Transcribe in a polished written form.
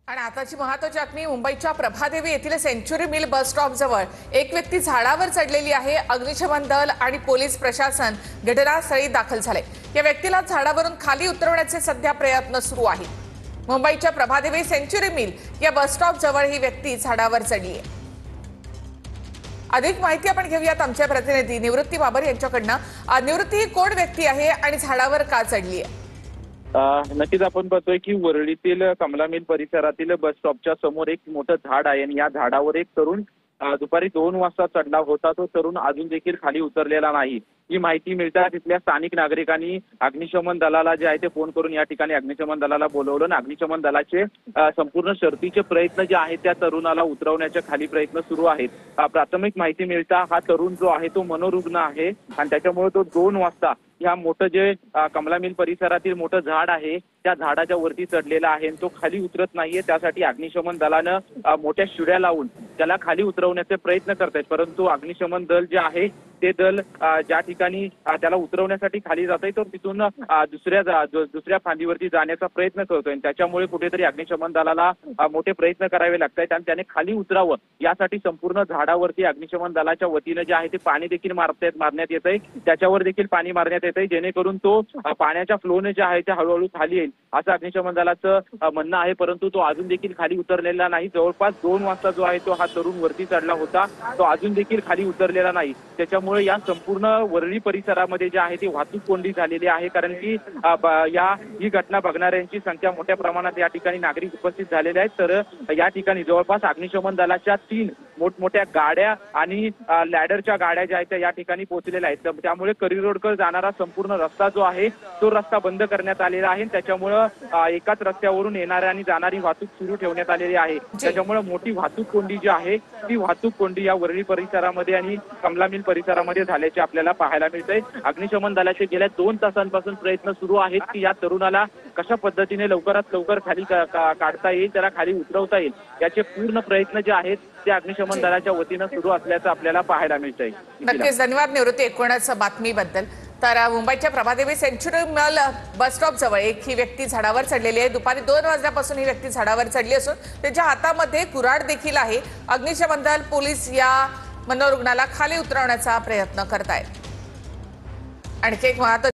आणि आताची महत्त्वाची बातमी मुंबईच्या प्रभादेवी येथील सेंच्युरी मिल बस स्टॉप जवळ एक व्यक्ती झाडावर चढलेली आहे। अग्निशमन दल आणि पोलीस प्रशासन घटनास्थळी दाखल झाले। या व्यक्तीला झाडावरून खाली उतरवण्याचे सध्या प्रयत्न सुरू आहेत। मुंबईच्या प्रभादेवी सेंच्युरी मिल या बस स्टॉप जवळ ही व्यक्ती झाडावर चढली आहे। अधिक माहिती आपण घेऊयात आमच्या प्रतिनिधी निवृत्ती बाबर यांच्याकडनं। निवृत्ती, ही कोण व्यक्ती आहे आणि झाडावर का चढली आहे? नक्कीच आपण बघतोय की वरळीतील कमला मिल परिसरातील बस स्टॉपच्या समोर एक मोठं झाड आहे आणि या झाडावर एक तरुण दुपारी 2 वाजता चढला होता। तो तरुण अजून देखील खाली उतरलेला नाही। ही माहिती मिळताच तिथल्या स्थानिक नागरिकांनी अग्निशमन दलाला जे आहे ते फोन करून या ठिकाणी अग्निशमन दलाला बोलवलं आणि अग्निशमन दलाचे संपूर्ण शर्थीचे प्रयत्न जे आहेत त्या तरुणाला उतरवण्याचे खाली प्रयत्न सुरू आहेत। प्राथमिक माहिती मिळता हा तरुण जो आहे तो मनोरुग्ण आहे आणि त्याच्यामुळे तो 2 वाजता या मोठं जे कमला मिल परिसरातील मोठं झाड आहे त्या झाडाच्या वरती चढलेला आहे आणि तो खाली उतरत नाहीये। त्यासाठी अग्निशमन दलानं मोठ्या शिड्या लावून त्याला खाली उतरवण्याचे प्रयत्न करतायत, परंतु अग्निशमन दल जे आहे ते दल ज्या ठिकाणी त्याला उतरवण्यासाठी खाली जात आहे तर तिथून दुसऱ्या फांदीवरती जाण्याचा प्रयत्न करतोय। त्याच्यामुळे कुठेतरी अग्निशमन दलाला मोठे प्रयत्न करावे लागतात आणि त्याने खाली उतरावं यासाठी संपूर्ण झाडावरती अग्निशमन दलाच्या वतीने जे आहे ते पाणी देखील मारण्यात येत आहे। त्याच्यावर देखील पाणी मारण्यात येत आहे जेणेकरून तो पाण्याच्या फ्लोने जे आहे ते हळूहळू खाली येईल असं अग्निशमन दलाचं म्हणणं आहे, परंतु तो अजून देखील खाली उतरलेला नाही। जवळपास 2 वाजता जो आहे तो हा तरुण वरती चढला होता, तो अजून देखील खाली उतरलेला नाही। त्याच्यामुळे या संपूर्ण वरळी परिसरामध्ये जे आहे ती वाहतूक कोंडी झालेली आहे, कारण की ही घटना बघणाऱ्यांची संख्या मोठ्या प्रमाणात या ठिकाणी नागरिक उपस्थित झालेले आहेत। तर या ठिकाणी जवळपास अग्निशमन दलाच्या 3 मोठमोठ्या गाड्या आणि लॅडरच्या गाड्या ज्या आहेत त्या या ठिकाणी पोहोचलेल्या आहेत। त्यामुळे करी रोडकडे जाणारा संपूर्ण रस्ता जो आहे तो रस्ता बंद करण्यात आलेला आहे। त्याच्यामुळे एकाच रस्त्यावरून येणारी आणि जाणारी वाहतूक सुरू ठेवण्यात आलेली आहे। त्याच्यामुळे मोठी वाहतूक कोंडी जी आहे ती वाहतूक कोंडी या वरळी परिसरामध्ये आणि कमला मिल परिसरामध्ये झाल्याचे आपल्याला पाहायला मिळतंय। अग्निशमन दलाचे गेल्या 2 तासांपासून प्रयत्न सुरू आहेत की या तरुणाला कशा पद्धतीने लवकरात लवकर खाली काढता येईल, त्याला खाली उतरवता येईल, याचे पूर्ण प्रयत्न जे आहेत ते अग्निशमन दलाच्या वतीनं सुरू असल्याचं आपल्याला पाहायला मिळतंय। नक्कीच धन्यवाद निवृत्ती एकूणच बातमीबद्दल। तर मुंबईच्या Prabhadevi century mill bus stop जवळ ही व्यक्ती झाडावर चढलेली आहे। दुपारी 2 वाजल्यापासून ही व्यक्ती झाडावर चढली असून त्याच्या हातामध्ये कुऱ्हाड देखील आहे। अग्निशमन दल पोलीस या मनोरुग्णाला खाली उतरवण्याचा प्रयत्न करतायत। आणखी एक महत्त्वाची